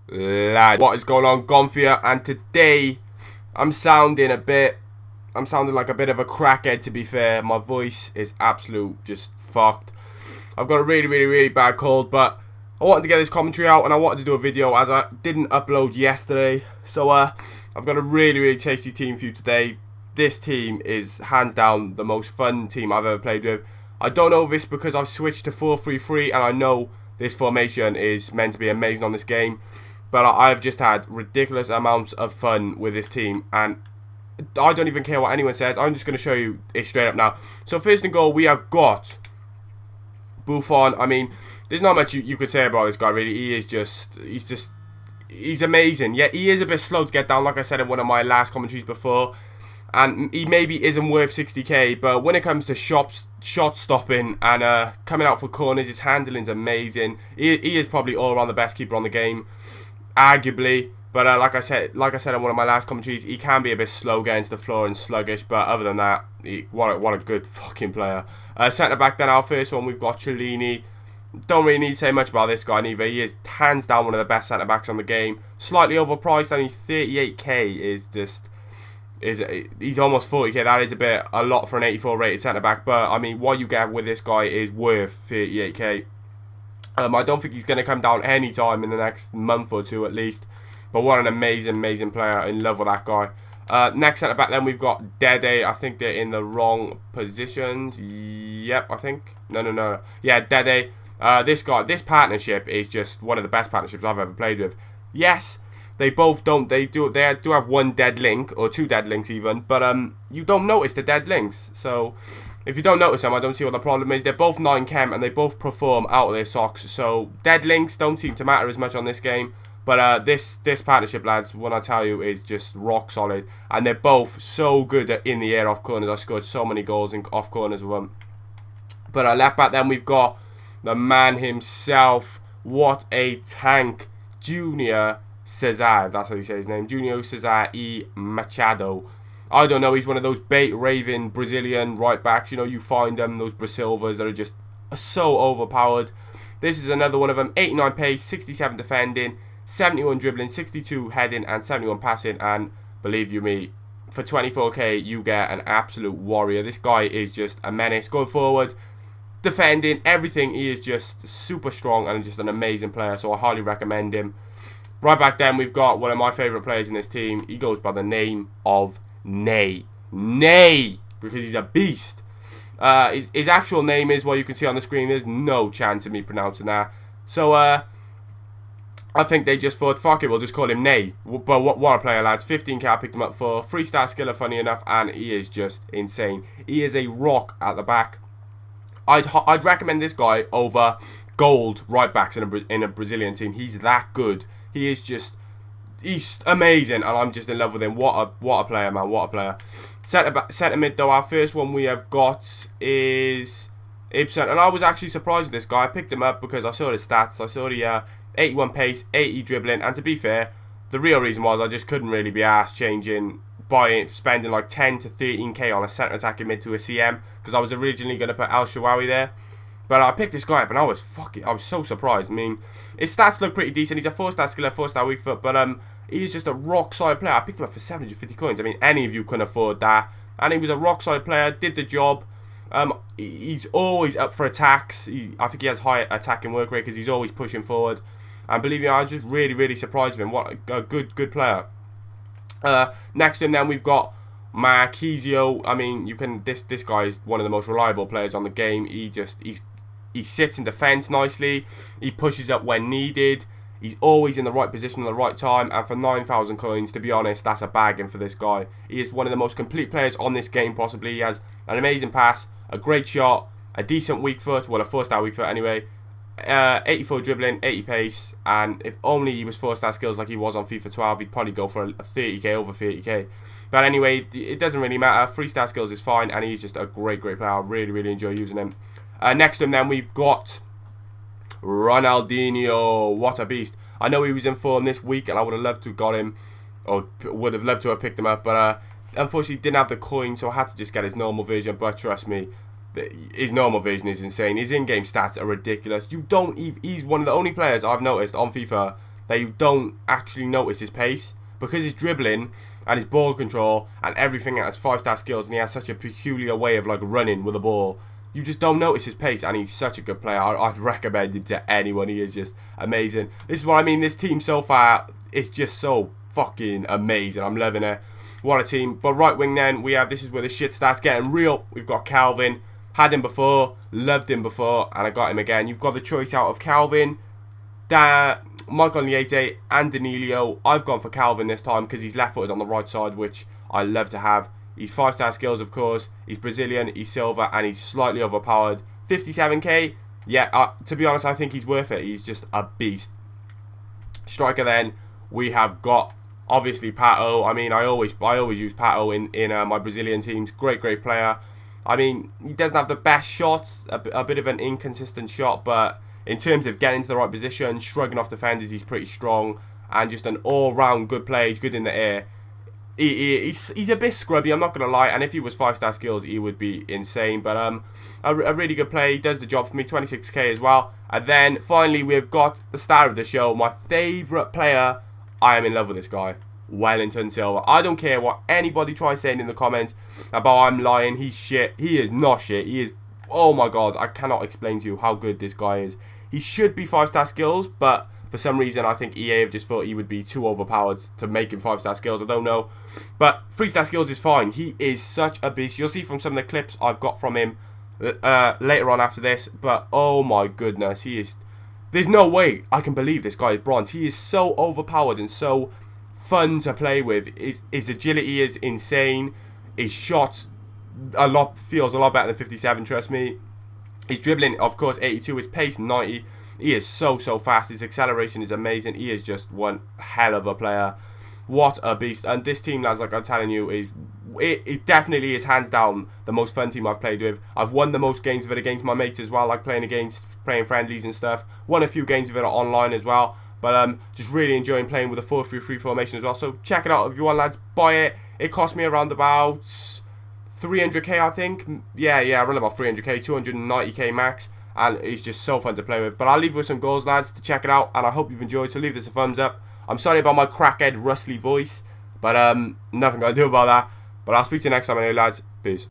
Lad, what is going on, Gonfia? And today I'm sounding like a bit of a crackhead, to be fair. My voice is absolute just fucked. I've got a really bad cold, but I wanted to get this commentary out and I wanted to do a video as I didn't upload yesterday. So I've got a really tasty team for you today. This team is hands down the most fun team I've ever played with. I don't know if it's because I've switched to 4-3-3 and I know this formation is meant to be amazing on this game. But I've just had ridiculous amounts of fun with this team, and I don't even care what anyone says. I'm just going to show you it straight up now. So first in goal, we have got Buffon. I mean, there's not much you could say about this guy, really. He's amazing. Yeah, he is a bit slow to get down, like I said in one of my last commentaries before. And he maybe isn't worth 60k, but when it comes to shot stopping and coming out for corners, his handling's amazing. He is probably all around the best keeper on the game, arguably. But like I said in one of my last commentaries, he can be a bit slow getting to the floor and sluggish. But other than that, what a good fucking player. Centre back then, our first one, we've got Cellini. Don't really need to say much about this guy neither. He is hands down one of the best centre backs on the game. Slightly overpriced, only 38k is just. He's almost 40k. That is a lot for an 84 rated centre back, but I mean, what you get with this guy is worth 38k. I don't think he's going to come down any time in the next month or two at least. But what an amazing player. In love with that guy. Next centre back then we've got Dede. I think they're in the wrong positions. Yep, I think. No. Yeah, Dede. This partnership is just one of the best partnerships I've ever played with. Yes. They both don't. They do have one dead link or two dead links even, but you don't notice the dead links. So if you don't notice them, I don't see what the problem is. They're both 9 chem and they both perform out of their socks. So dead links don't seem to matter as much on this game. But this partnership, lads, when I tell you, is just rock solid, and they're both so good in the air off corners. I scored so many goals off corners with them. But left back then we've got the man himself. What a tank, Junior Cesar, that's how you say his name. Junior Cesar e Machado. I don't know, he's one of those bait raving Brazilian right backs. You know, you find them, those Brasilvas that are just so overpowered. This is another one of them. 89 pace, 67 defending, 71 dribbling, 62 heading and 71 passing. And believe you me, for 24k you get an absolute warrior. This guy is just a menace going forward, defending, everything. He is just super strong and just an amazing player, so I highly recommend him. Right back then, we've got one of my favourite players in this team. He goes by the name of Ney, because he's a beast. His actual name is, well, you can see on the screen, there's no chance of me pronouncing that. So, I think they just thought, fuck it, we'll just call him Ney. But what a player, lads. 15k I picked him up for. 3-star skiller, funny enough, and he is just insane. He is a rock at the back. I'd recommend this guy over gold right backs in a Brazilian team. He's that good. He's amazing, and I'm just in love with him. What a player, man. What a player. Centre mid, though, our first one we have got is Ibsen, and I was actually surprised at this guy. I picked him up because I saw his stats. I saw the 81 pace, 80 dribbling, and to be fair, the real reason was I just couldn't really be arsed spending like 10 to 13k on a centre attacking mid to a CM, because I was originally going to put Al Shawawi there. But I picked this guy up and I was so surprised. I mean, his stats look pretty decent. He's a 4-star skiller, 4-star weak foot, but he's just a rock solid player. I picked him up for 750 coins. I mean, any of you can afford that. And he was a rock solid player, did the job. He's always up for attacks. I think he has high attacking work rate because he's always pushing forward. And believe me, I was just really surprised with him. What a good player. Next to him then we've got Marquisio. I mean, this guy is one of the most reliable players on the game. He sits in defence nicely. He pushes up when needed. He's always in the right position at the right time. And for 9,000 coins, to be honest, that's a bargain for this guy. He is one of the most complete players on this game, possibly. He has an amazing pass, a great shot, a decent weak foot. Well, a 4-star weak foot anyway. 84 dribbling, 80 pace. And if only he was 4-star skills like he was on FIFA 12, he'd probably go for a 30k, over 30k. But anyway, it doesn't really matter. 3-star skills is fine. And he's just a great player. I really enjoy using him. Next to him then we've got Ronaldinho. What a beast. I know he was in form this week and I would have loved to have got him, or would have loved to have picked him up, but unfortunately didn't have the coin, so I had to just get his normal version. But trust me, his normal version is insane. His in-game stats are ridiculous. He's one of the only players I've noticed on FIFA that you don't actually notice his pace. Because his dribbling and his ball control and everything has 5-star skills, and he has such a peculiar way of like running with the ball, you just don't notice his pace, and he's such a good player. I'd recommend him to anyone. He is just amazing. This is what I mean. This team so far is just so fucking amazing. I'm loving it. What a team. But right wing then, we have, this is where the shit starts getting real. We've got Calvin. Had him before, loved him before, and I got him again. You've got the choice out of Calvin, Michael Niete, and Danilo. I've gone for Calvin this time because he's left-footed on the right side, which I love to have. He's 5-star skills, of course. He's Brazilian, he's silver, and he's slightly overpowered. 57k. Yeah, to be honest, I think he's worth it. He's just a beast. Striker then, we have got obviously Pato. I mean, I always use Pato in my Brazilian teams. Great player. I mean, he doesn't have the best shots, a bit of an inconsistent shot, but in terms of getting to the right position, shrugging off defenders, he's pretty strong, and just an all-round good player. He's good in the air. He's a bit scrubby, I'm not going to lie, and if he was 5-star skills, he would be insane, but a really good player. He does the job for me, 26k as well. And then, finally, we've got the star of the show, my favourite player. I am in love with this guy. Wellington Silva. I don't care what anybody tries saying in the comments about I'm lying, he's shit. He is not shit. He is, oh my god, I cannot explain to you how good this guy is. He should be 5-star skills, but for some reason I think EA have just thought he would be too overpowered to make him 5-star skills. I don't know, but 3-star skills is fine. He is such a beast. You'll see from some of the clips I've got from him later on after this, but oh my goodness, he is, there's no way I can believe this guy is bronze. He is so overpowered and so fun to play with. His agility is insane. His shot feels a lot better than 57, trust me. His dribbling, of course, 82. His pace, 90. He is so fast. His acceleration is amazing. He is just one hell of a player. What a beast. And this team, lads, like I'm telling you, it definitely is hands down the most fun team I've played with. I've won the most games of it against my mates as well, like playing friendlies and stuff. Won a few games of it online as well. But just really enjoying playing with a 4-3-3 formation as well. So check it out if you want, lads. Buy it. It cost me around about 300k, I think. Yeah, around about 300k, 290k max. And it's just so fun to play with. But I'll leave you with some goals, lads, to check it out. And I hope you've enjoyed. So leave this a thumbs up. I'm sorry about my crackhead, rustly voice. But nothing I can do about that. But I'll speak to you next time anyway, lads. Peace.